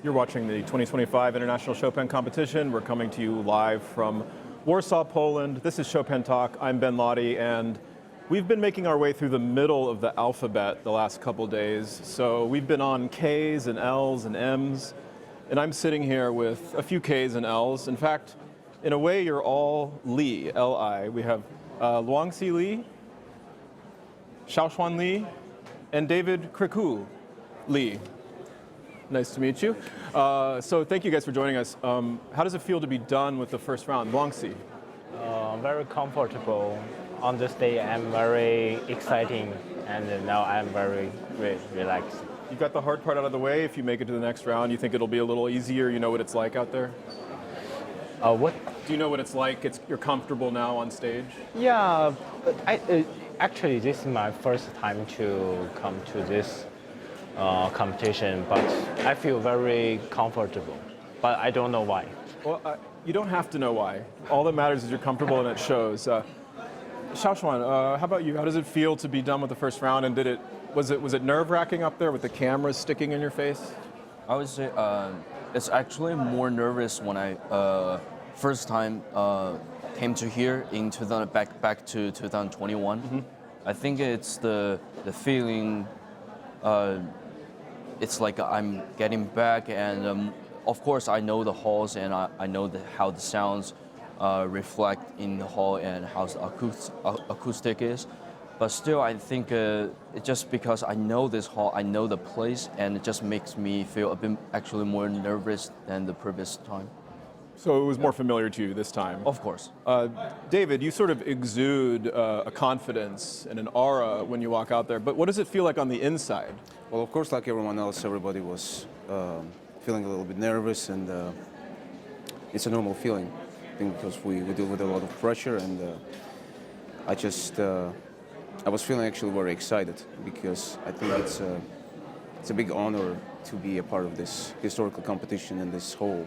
You're watching the 2025 International Chopin Competition. We're coming to you live from Warsaw, Poland. This is Chopin Talk. I'm Ben Lottie, and we've been making our way through the middle of the alphabet the last couple days. So we've been on K's and L's and M's, and I'm sitting here with a few K's and L's. In fact, in a way, you're all Li, L-I. We have Luwangzi Li, Xiaoxuan Li, and David Khrikuli. Nice to meet you. So thank you guys for joining us. How does it feel to be done with the first round? Luwangzi. Very comfortable. On this day, I'm very exciting, and now I'm very relaxed. You got the hard part out of the way. If you make it to the next round, you think it'll be a little easier? You know what it's like out there? What? Do you know what it's like? You're comfortable now on stage? Yeah, actually, this is my first time to come to this competition, but I feel very comfortable, but I don't know why. Well, you don't have to know why. All that matters is you're comfortable and it shows. Xiaoxuan, how about you? How does it feel to be done with the first round? And was it nerve-wracking up there with the cameras sticking in your face? I would say it's actually more nervous when I first time came to here in back to 2021. Mm-hmm. I think it's the feeling. It's like I'm getting back, and of course I know the halls, and I know how the sounds reflect in the hall and how the acoustic is. But still, I think it's just because I know this hall, I know the place, and it just makes me feel a bit actually more nervous than the previous time. So it was more familiar to you this time? Of course. David, you sort of exude a confidence and an aura when you walk out there, but what does it feel like on the inside? Well, of course, like everyone else, everybody was feeling a little bit nervous, and it's a normal feeling, I think, because we deal with a lot of pressure, and I was feeling actually very excited, because I think it's a big honor to be a part of this historical competition and this whole.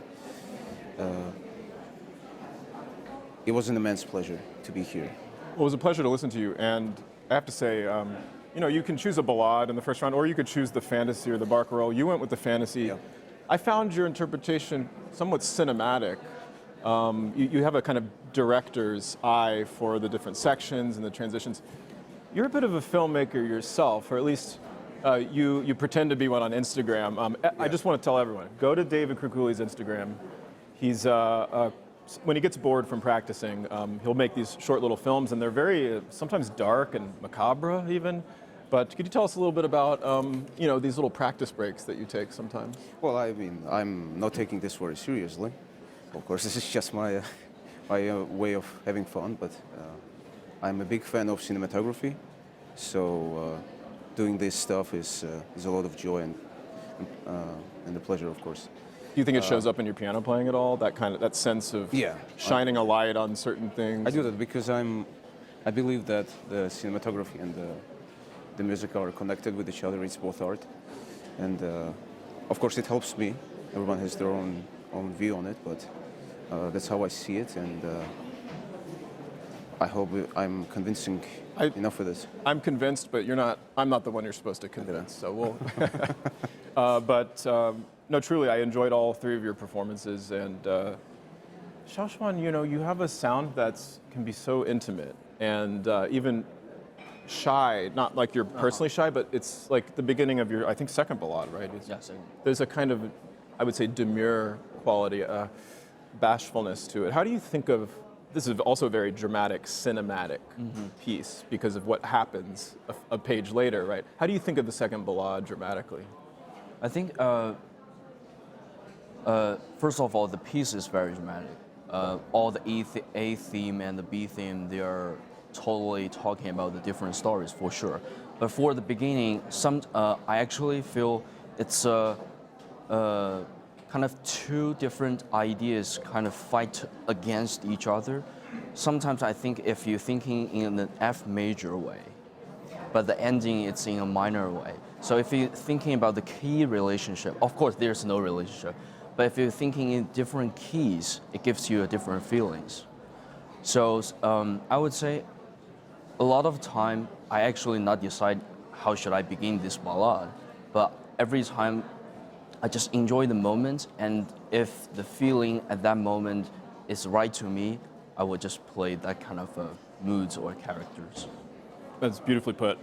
It was an immense pleasure to be here. Well, it was a pleasure to listen to you, and I have to say, you can choose a ballade in the first round, or you could choose the fantasy or the barcarolle. You went with the fantasy. Yeah. I found your interpretation somewhat cinematic. You have a kind of director's eye for the different sections and the transitions. You're a bit of a filmmaker yourself, or at least you pretend to be one on Instagram. I just want to tell everyone, go to David Khrikuli's Instagram. He's, when he gets bored from practicing, he'll make these short little films, and they're very, sometimes dark and macabre even. But could you tell us a little bit about, these little practice breaks that you take sometimes? Well, I mean, I'm not taking this very seriously. Of course, this is just my way of having fun, but I'm a big fan of cinematography. So doing this stuff is a lot of joy and a pleasure, of course. Do you think it shows up in your piano playing at all? That sense of shining a light on certain things? I do that because I believe that the cinematography and the music are connected with each other. It's both art, and of course it helps me. Everyone has their own view on it, but that's how I see it, and I hope I'm convincing enough for this. I'm convinced, but I'm not the one you're supposed to convince. So we'll. No, truly, I enjoyed all three of your performances, and Xiaoxuan, you have a sound that can be so intimate and even shy. Not like you're personally shy, but it's like the beginning of your, I think, second ballade, right? Yes. There's a kind of, I would say, demure quality, bashfulness to it. How do you think of? This is also a very dramatic, cinematic piece because of what happens a page later, right? How do you think of the second ballade dramatically? I think. First of all, the piece is very dramatic. All the A theme and the B theme, they are totally talking about the different stories for sure. But for the beginning, I actually feel it's kind of two different ideas kind of fight against each other. Sometimes I think if you're thinking in an F major way, but the ending it's in a minor way. So if you're thinking about the key relationship, of course there's no relationship. But if you're thinking in different keys, it gives you a different feelings. So I would say a lot of time I actually not decide how should I begin this ballad, but every time I just enjoy the moment, and if the feeling at that moment is right to me, I would just play that kind of moods or characters. That's beautifully put.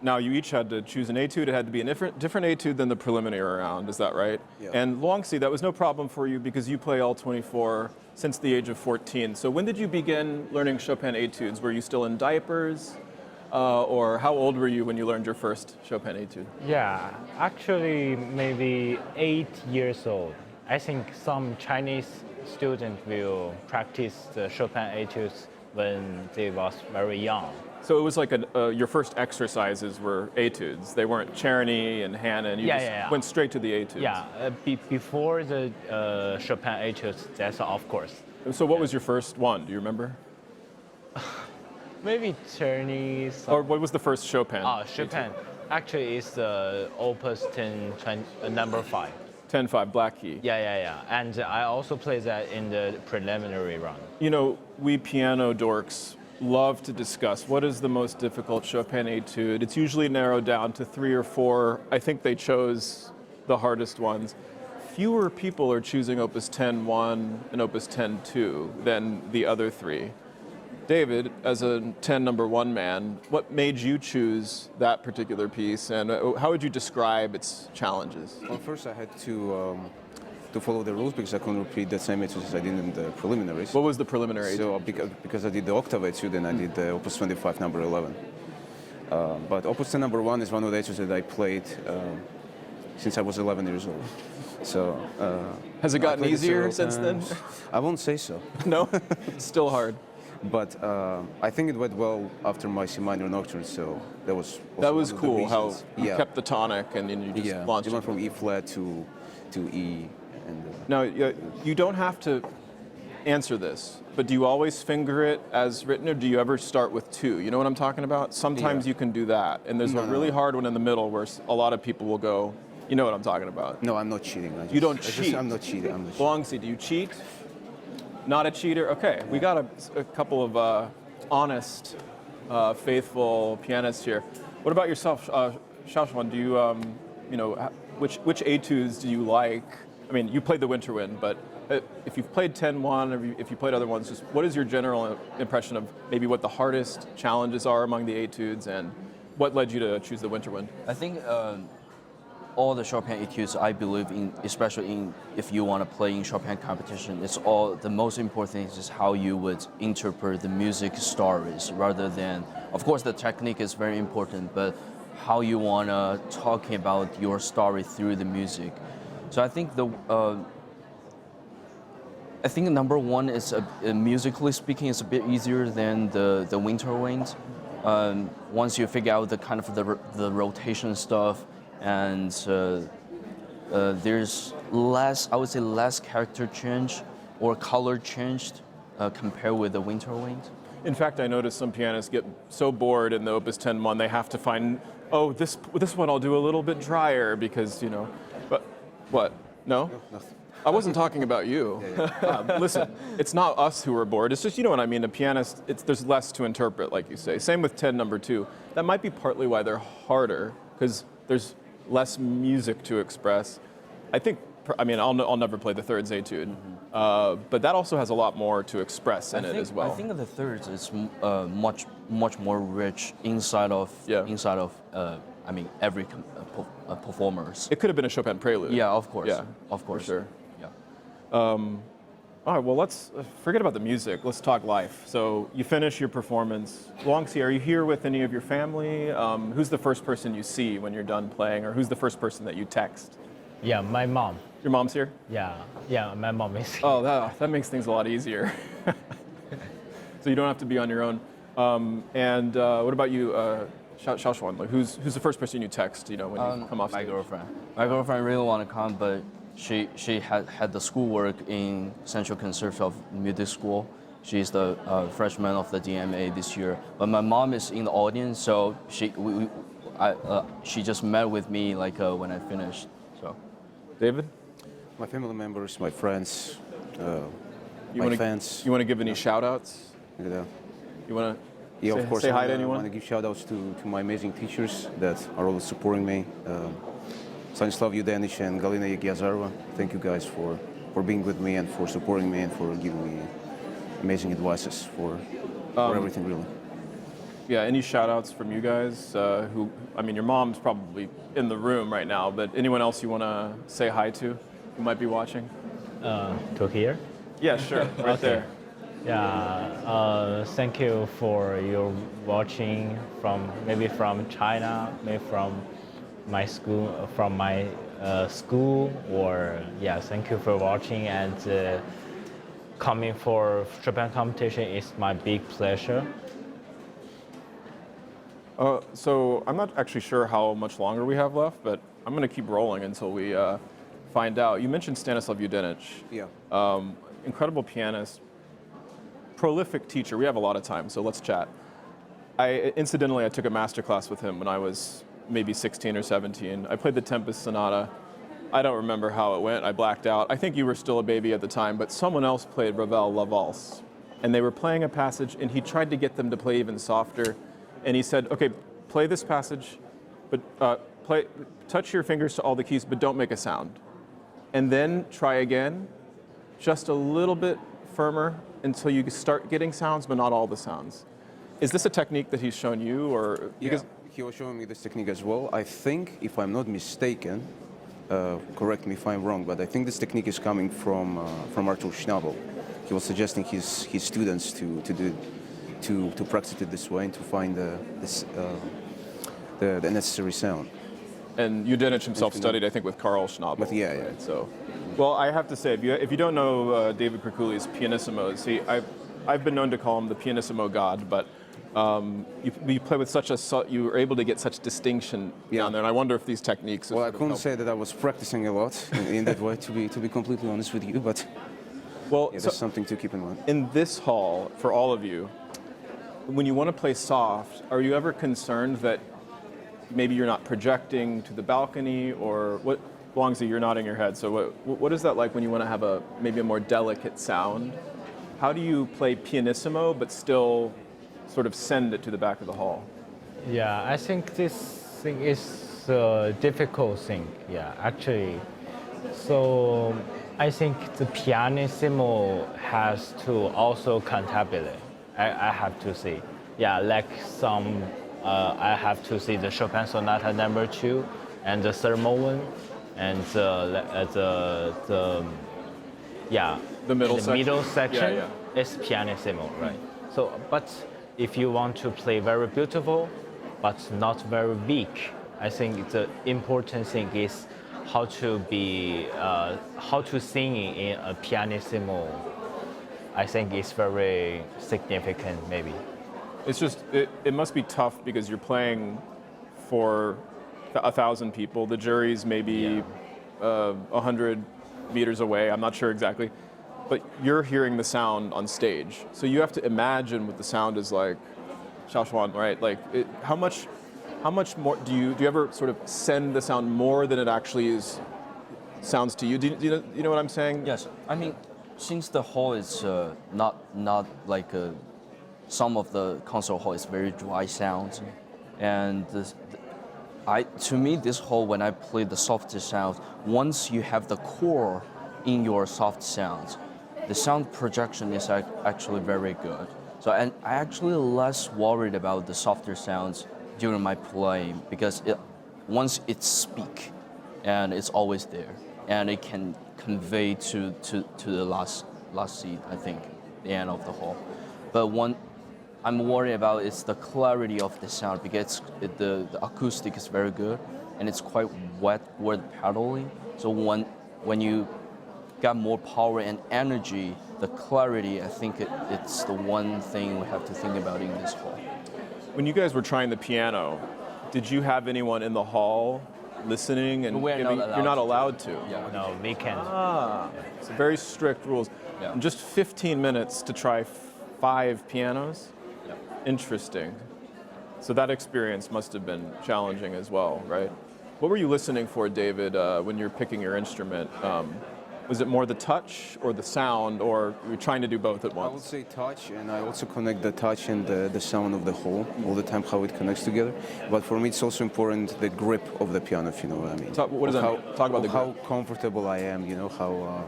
Now you each had to choose an etude. It had to be a different etude than the preliminary round. Is that right? Yeah. And Luwangzi, that was no problem for you because you play all 24 since the age of 14. So when did you begin learning Chopin etudes? Were you still in diapers? Or how old were you when you learned your first Chopin etude? Yeah, actually maybe 8 years old. I think some Chinese students will practice the Chopin etudes when they was very young. So it was like your first exercises were etudes. They weren't Czerny and Hanon. You just went straight to the etudes. Yeah, before the Chopin etudes, that's of course. So what was your first one? Do you remember? Maybe Czerny. Or what was the first Chopin? Chopin. Actually, it's the Opus 10, number 5. 10-5, black key. Yeah. And I also play that in the preliminary round. You know, we piano dorks love to discuss what is the most difficult Chopin etude. It's usually narrowed down to 3 or 4. I think they chose the hardest ones. Fewer people are choosing Opus 10-1 and Opus 10-2 than the other 3. David, as a 10 number 1 man, what made you choose that particular piece, and how would you describe its challenges? Well, first I had to follow the rules because I couldn't repeat the same etudes as I did in the preliminaries. What was the preliminary? So because I did the octave etude and I did the Opus 25 number 11. But Opus 10 number 1 is one of the etudes that I played since I was 11 years old. So has it gotten easier since then? I won't say so. No, still hard. But I think it went well after my C minor nocturne, so that was cool how you kept the tonic and then you just launched it went from E flat to E. And, now, you don't have to answer this, but do you always finger it as written, or do you ever start with 2? You know what I'm talking about? Sometimes you can do that, and there's a really hard one in the middle where a lot of people will go, you know what I'm talking about. No, I'm not cheating. You don't cheat? I'm not cheating. Luwangzi, do you cheat? Not a cheater? Okay, we got a couple of honest, faithful pianists here. What about yourself, Xiaoxuan? Do you, which etudes do you like? I mean, you played the Winter Wind, but if you've played 10-1, or if you played other ones, just what is your general impression of maybe what the hardest challenges are among the etudes, and what led you to choose the Winter Wind? I think all the Chopin etudes, I believe in, especially if you want to play in Chopin competition, the most important thing is how you would interpret the music stories rather than, of course the technique is very important, but how you want to talk about your story through the music. So I think number 1 is musically speaking, it's a bit easier than the Winter Wind. Once you figure out the kind of the rotation stuff, and there's less, I would say, less character change or color changed compared with the Winter Wind. In fact, I noticed some pianists get so bored in the Opus 10-1, they have to find, this one I'll do a little bit drier because, but what? No? Nothing. I wasn't talking about you. Listen, it's not us who are bored. It's just, you know what I mean, a pianist, there's less to interpret, like you say. Same with 10 number 2. That might be partly why they're harder, because there's less music to express. I'll never play the thirds etude, but that also has a lot more to express in it as well. I think the thirds is much more rich inside of every performers. It could have been a Chopin prelude. Yeah, of course. Yeah, of course. For sure. Yeah. All right, well, let's forget about the music. Let's talk life. So you finish your performance. Luwangzi, are you here with any of your family? Who's the first person you see when you're done playing, or who's the first person that you text? Yeah, my mom. Your mom's here? Yeah, my mom is here. Oh, that makes things a lot easier. So you don't have to be on your own. What about you, Xiaoxuan? Like, who's the first person you text? When you come off stage? My girlfriend. My girlfriend really want to come, but she had the schoolwork in Central Conservative Music School. She's the freshman of the DMA this year. But my mom is in the audience, so she just met with me when I finished. So, David? My family members, my friends, fans. You want to give any shout-outs? Yeah. You want to of course, say hi to I anyone? want to give shout-outs to my amazing teachers that are always supporting me. Stanislav Yudenich and Galina Yegiazarova. Thank you guys for being with me and for supporting me and for giving me amazing advices for everything, really. Yeah, any shout outs from you guys? I mean, your mom's probably in the room right now, but anyone else you want to say hi to who might be watching? To here? Yeah, sure, right there. Yeah, thank you for your watching maybe from China, maybe from my school, or yeah, thank you for watching and coming for Chopin competition is my big pleasure. So I'm not actually sure how much longer we have left, but I'm going to keep rolling until we find out. You mentioned Stanislav Yudenich. Yeah. Incredible pianist, prolific teacher. We have a lot of time, so let's chat. Incidentally, I took a master class with him when I was maybe 16 or 17. I played the Tempest Sonata. I don't remember how it went. I blacked out. I think you were still a baby at the time, but someone else played Ravel La Valse. And they were playing a passage, and he tried to get them to play even softer. And he said, okay, play this passage, but touch your fingers to all the keys, but don't make a sound. And then try again, just a little bit firmer until you start getting sounds, but not all the sounds. Is this a technique that he's shown you, or because he was showing me this technique as well. I think, if I'm not mistaken, correct me if I'm wrong, but I think this technique is coming from Artur Schnabel. He was suggesting his students to practice it this way and to find the necessary sound. And Yudenich himself studied, I think, with Karl Schnabel. But yeah. Right? So, well, I have to say, if you don't know David Krikuli's pianissimos, I've been known to call him the pianissimo god, but you play with you were able to get such distinction down there, and I wonder if these techniques. Well, I couldn't say that I was practicing a lot in that way, to be completely honest with you, but well, yeah, that's something to keep in mind. In this hall, for all of you, when you want to play soft, are you ever concerned that maybe you're not projecting to the balcony, or what? Luwangzi, you're nodding your head. So what is that like when you want to have maybe a more delicate sound? How do you play pianissimo but still sort of send it to the back of the hall? Yeah, I think this thing is a difficult thing. Yeah, actually. So I think the pianissimo has to also cantabile. I have to say, yeah, like I have to see the Chopin Sonata No. 2 and the thermal one, and the middle section is pianissimo, right? So, but if you want to play very beautiful, but not very weak, I think the important thing is how to sing in a pianissimo. I think it's very significant, maybe. It's just, it must be tough because you're playing for 1,000 people. The jury's maybe 100 meters away. I'm not sure exactly. But you're hearing the sound on stage. So you have to imagine what the sound is like. Xiaoxuan, right? Like, how much more, do you ever sort of send the sound more than it actually sounds to you? Do you know what I'm saying? Yes, I mean, since the hall is not like some of the concert hall is very dry sounds, and to me this hall, when I play the softer sounds, once you have the core in your soft sounds, the sound projection is actually very good. So and I actually less worried about the softer sounds during my playing because once it speak, and it's always there, and it can convey to the last seat, I think, the end of the hall. But one I'm worried about is the clarity of the sound because the acoustic is very good and it's quite wet with pedaling. So when you got more power and energy, the clarity, I think it's the one thing we have to think about in this hall. When you guys were trying the piano, did you have anyone in the hall listening and you're not allowed to? Yeah. No, we can't. It's very strict rules. Yeah. And just 15 minutes to try 5 pianos? Yeah. Interesting. So that experience must have been challenging as well, right? What were you listening for, David, when you're picking your instrument? Was it more the touch or the sound, or you're trying to do both at I would once? say touch, and I also connect the touch and the sound of the whole all the time, how it connects together. But for me, it's also important the grip of the piano, if you know what I mean. What does that mean? Talk about the how grip. comfortable I am, you know, how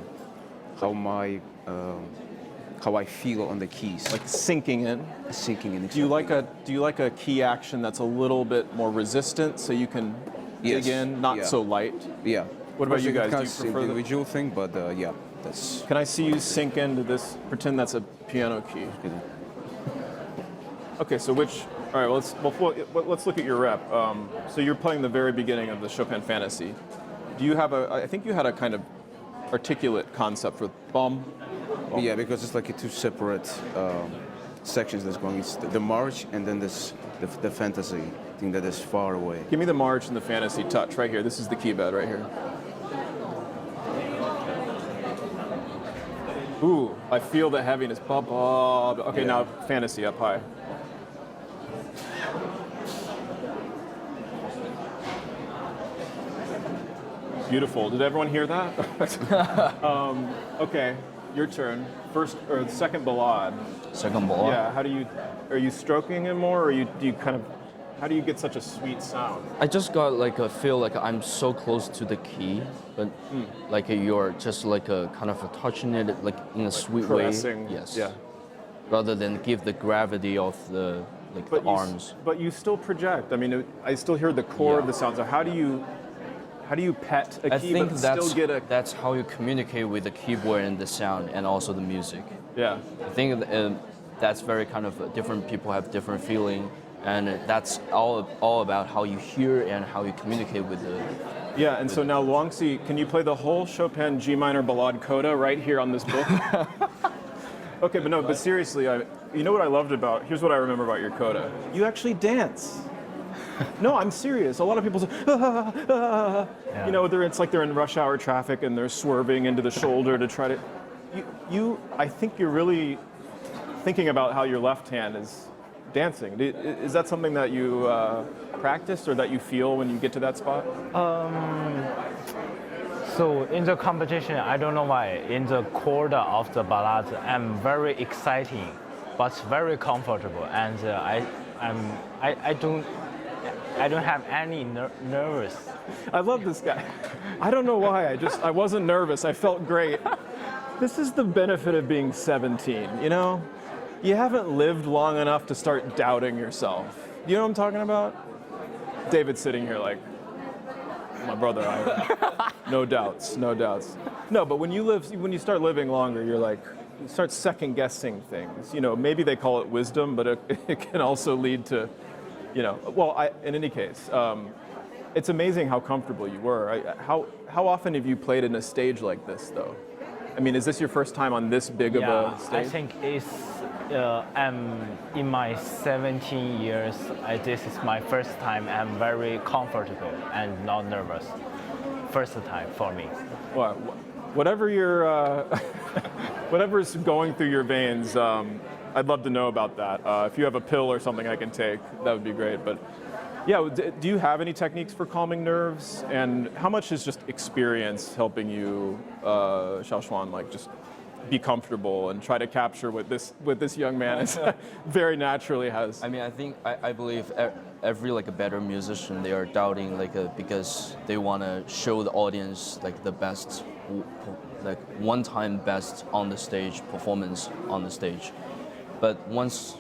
I feel on the keys, Like sinking in. sinking in. Do you like a key action that's a little bit more resistant so you can Yes. dig in, not Yeah. so light? Yeah. What about you guys? Do you It's prefer the- individual thing, but yeah, that's. Can I see you sink into this? Pretend that's a piano key. You know. Okay, so which? All right, well, let's look at your rep. So you're playing the very beginning of the Chopin Fantasy. Do you have I think you had a kind of articulate concept with bum. Yeah, because it's like two separate sections that's going. It's the march and then the fantasy thing that is far away. Give me the march and the fantasy touch right here. This is the key bed right here. Ooh, I feel the heaviness. Ba, ba, ba. Okay, Yeah. now fantasy up high. Beautiful. Did everyone hear that? Okay, your turn. First or the second ballade. Second ball. Yeah. Are you stroking it more, or do you kind of? How do you get such a sweet sound? I just got like a feel like I'm so close to the key, but like you're just like a kind of touching it like in a sweet Caressing. way. Yes. Yeah. Rather than give the gravity of the like the arms. But you still project. I mean, I still hear the core of the sound. So how do you pet a I key think but that's still get a? that's how you communicate with the keyboard and the sound and also the music. Yeah. I think that's very kind of different people have different feeling, and that's all about how you hear and how you communicate with the. Yeah, and so now Luwangzi, can you play the whole Chopin G minor Ballade Coda right here on this book? Okay, but seriously, you know what I loved about? Here's what I remember about your coda. You actually dance. No, I'm serious. A lot of people say, you know, it's like they're in rush hour traffic and they're swerving into the shoulder to try to. I think you're really thinking about how your left hand is dancing. Is that something that you practice or that you feel when you get to that spot? So in the competition, I don't know why, in the coda of the ballad, I'm very exciting, but very comfortable, and I don't have any nervous. I love this guy. I don't know why. I wasn't nervous. I felt great. This is the benefit of being 17, you know? You haven't lived long enough to start doubting yourself. You know what I'm talking about? David's sitting here like, my brother, no doubts, no doubts. No, but when you start living longer, you're like, you start second guessing things. You know, maybe they call it wisdom, but it can also lead to, you know, well, in any case, it's amazing how comfortable you were. How often have you played in a stage like this, though? I mean, is this your first time on this big of a stage? I think it's I'm in my 17 years. This is my first time. I'm very comfortable and not nervous. First time for me. Well, whatever whatever's going through your veins, I'd love to know about that. If you have a pill or something I can take, that would be great. But yeah, do you have any techniques for calming nerves? And how much is just experience helping you, Xiaoxuan, like just be comfortable and try to capture what this young man is very naturally has? I mean, I believe every like a better musician, they are doubting like because they want to show the audience like the best, like one-time best on the stage performance on the stage. But once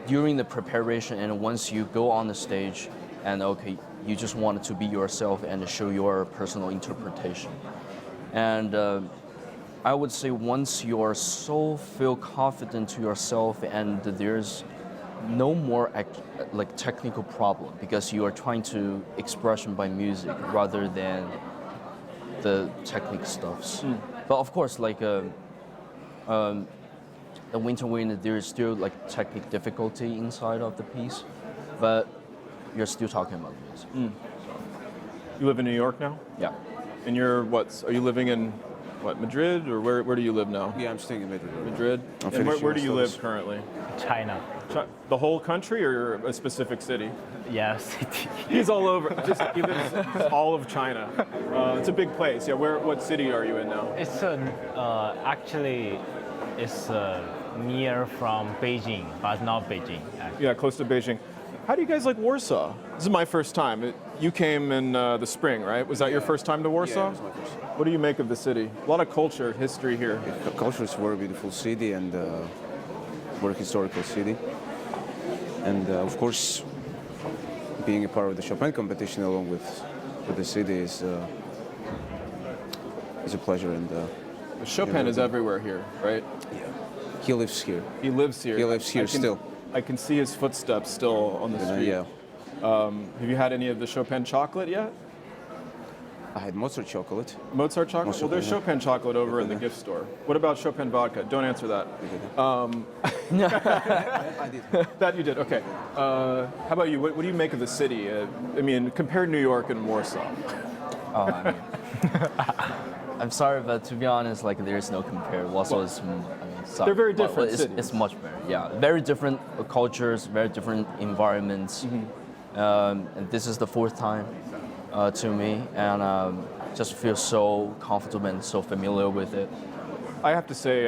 during the preparation and once you go on the stage and okay, you just want to be yourself and show your personal interpretation. And I would say once you're so feel confident to yourself and there's no more like technical problem because you are trying to expression by music rather than the technique stuffs. But of course, like the Winter Wind, there is still like technique difficulty inside of the piece, but you're still talking about music. You live in New York now? Yeah. And are you living in what, Madrid, or where do you live now? Yeah, I'm staying in Madrid. Madrid. I'm And where finishing do you my live studies. currently? China. The whole country or a specific city? Yeah, city. He's all over. He lives all of China. It's a big place. Yeah. What city are you in now? It's actually it's near from Beijing, but not Beijing. Actually. Yeah, close to Beijing. How do you guys like Warsaw? This is my first time. You came in the spring, right? Was that your first time to Warsaw? Yeah, it was my first. What do you make of the city? A lot of culture, history here. The culture is a very beautiful city and very historical city. And of course, being a part of the Chopin competition along with the city is a pleasure. And Chopin is everywhere here, right? he lives here. He lives here. He lives here still. I can see his footsteps still on the street. Yeah. Have you had any of the Chopin chocolate yet? I had Mozart chocolate. Mozart chocolate? Mozart, Well, there's yeah. Chopin chocolate over in the gift store. What about Chopin vodka? Don't answer that. I did. That you did, okay. How about you? What do you make of the city? I mean, compare New York and Warsaw. Oh, I mean, I'm sorry, but to be honest, like there's no compare. Warsaw is, sorry. They're very Well, different it's, cities. It's much better. Yeah, very different cultures, very different environments. And this is the fourth time to me, and just feel so comfortable and so familiar with it. I have to say,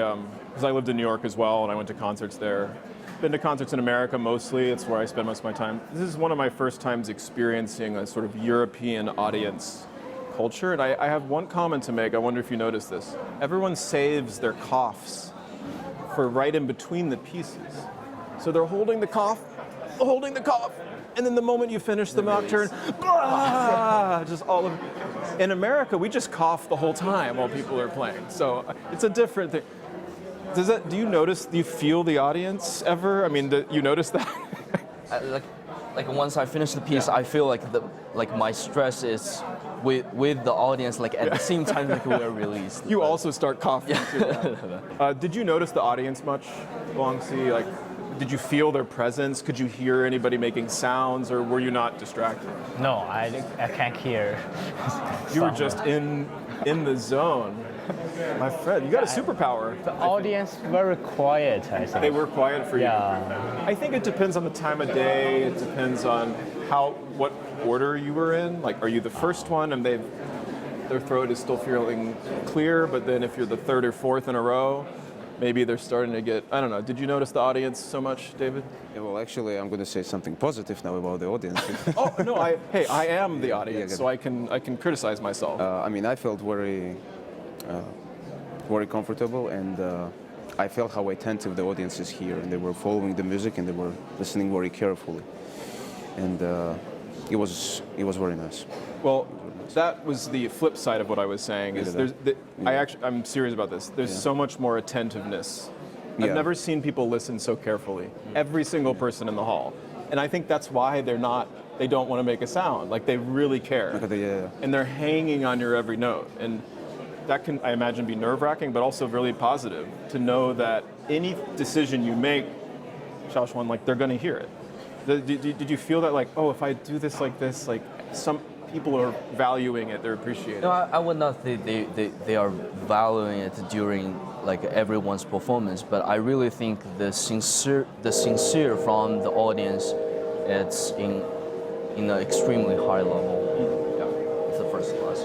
because I lived in New York as well, and I went to concerts there. Been to concerts in America mostly. It's where I spend most of my time. This is one of my first times experiencing a sort of European audience culture, and I have one comment to make. I wonder if you noticed this. Everyone saves their coughs for right in between the pieces. So they're holding the cough, and then the moment you finish the nocturne, just all of. In America, we just cough the whole time while people are playing. So it's a different thing. Do you notice? Do you feel the audience ever? I mean, you notice that? Like once I finish the piece, I feel like my stress is with the audience. Like at the same time, like we're released. You also start coughing too. Did you notice the audience much, Luwangzi? Like, did you feel their presence? Could you hear anybody making sounds, or were you not distracted? No, I can't hear. You were just in the zone. My friend, you got a superpower. The audience very quiet, I think. They were quiet for you. Yeah. I think it depends on the time of day. It depends on what order you were in. Like, are you the first one and their throat is still feeling clear, but then if you're the third or fourth in a row, maybe they're starting to get, I don't know. Did you notice the audience so much, David? Yeah, well, actually, I'm going to say something positive now about the audience. Oh, no, I am the audience, Yeah, so I can criticize myself. I mean, I felt very comfortable, and I felt how attentive the audience is here, and they were following the music and they were listening very carefully, and it was very nice. Well, that was the flip side of what I was saying. Is I'm serious about this. There's so much more attentiveness. I've Yeah. never seen people listen so carefully. Every single person in the hall, and I think that's why they don't want to make a sound. Like they really care, and they're hanging on your every note. And that can, I imagine, be nerve-wracking, but also really positive to know that any decision you make, Xiaoxuan, like they're going to hear it. Did you feel that, like, oh, if I do this like this, like some people are valuing it, they're appreciating No, it? I would not say they are valuing it during like everyone's performance, but I really think the sincere from the audience, it's in an extremely high level. Yeah, it's the first class.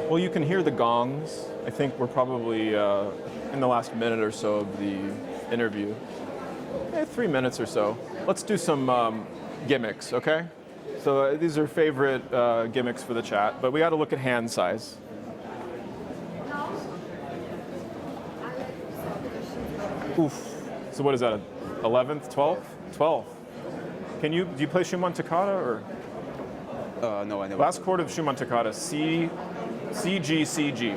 Well, you can hear the gongs. I think we're probably in the last minute or so of the interview. 3 minutes or so. Let's do some gimmicks, okay? So these are favorite gimmicks for the chat, but we got to look at hand size. Oof. So what is that, 11th, 12th? 12th. Do you play Schumann toccata or? No, I never. Last chord of Schumann toccata, C, G, C, G.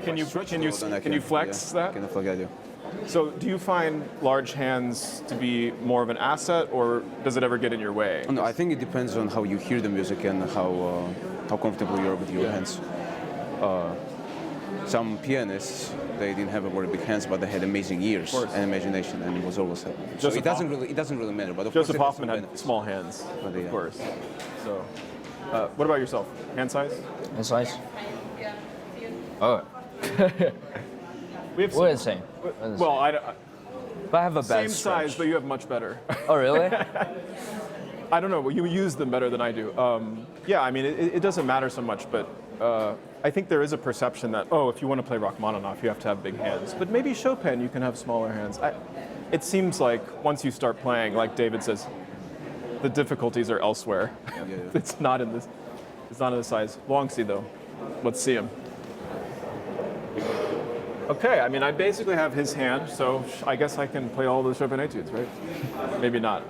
Can you flex that? Can I flex that? So do you find large hands to be more of an asset, or does it ever get in your way? No, I think it depends on how you hear the music and how comfortable you are with your hands. Some pianists, they didn't have a very big hands, but they had amazing ears and imagination, and it was always so it doesn't really matter. But of Joseph course, Hoffman had small hands, But of course. So, what about yourself? Hand size? And size? Oh, We have we're the same. well, But I have a same bad size, stretch. but you have much better. Oh, really? I don't know. Well, you use them better than I do. Yeah, I mean, it doesn't matter so much, but I think there is a perception that, oh, if you want to play Rachmaninoff, you have to have big hands. But maybe Chopin, you can have smaller hands. It seems like once you start playing, like David says, the difficulties are elsewhere. Yeah. It's not in this. It's not in the size. Luwangzi, though. Let's see him. Okay, I mean, I basically have his hand, so I guess I can play all the Chopin etudes, right? Maybe not.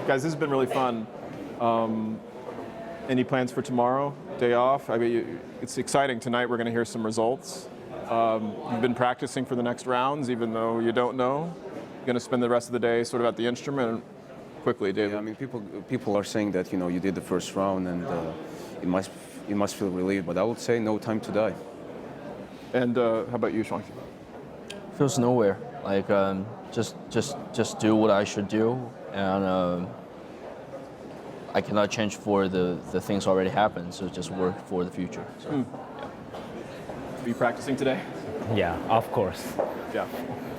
Guys, this has been really fun. Any plans for tomorrow? Day off? I mean, it's exciting. Tonight we're going to hear some results. You've been practicing for the next rounds, even though you don't know. You're going to spend the rest of the day sort of at the instrument. Quickly, David. Yeah, I mean, people are saying that you did the first round and you must feel relieved, but I would say no time to die. And how about you, Xiaoxuan? Feels nowhere. Like just do what I should do, and I cannot change for the things already happened. So just work for the future. So, Are you practicing today? Yeah, of course. Yeah,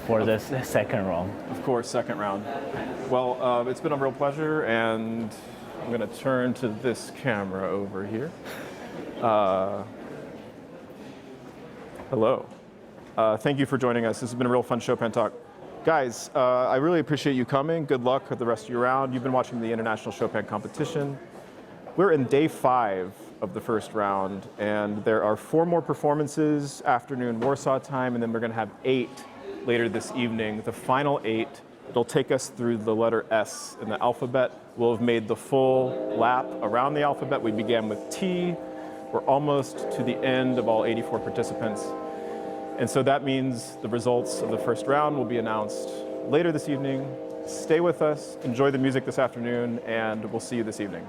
For the second round. of course, second round. Well, it's been a real pleasure, and I'm going to turn to this camera over here. Hello. Thank you for joining us. This has been a real fun Chopin Talk. Guys, I really appreciate you coming. Good luck with the rest of your round. You've been watching the International Chopin Competition. We're in day 5 of the first round, and there are 4 more performances, afternoon Warsaw time, and then we're going to have 8 later this evening. The final 8, it'll take us through the letter S in the alphabet. We'll have made the full lap around the alphabet. We began with T. We're almost to the end of all 84 participants. And so that means the results of the first round will be announced later this evening. Stay with us, enjoy the music this afternoon, and we'll see you this evening.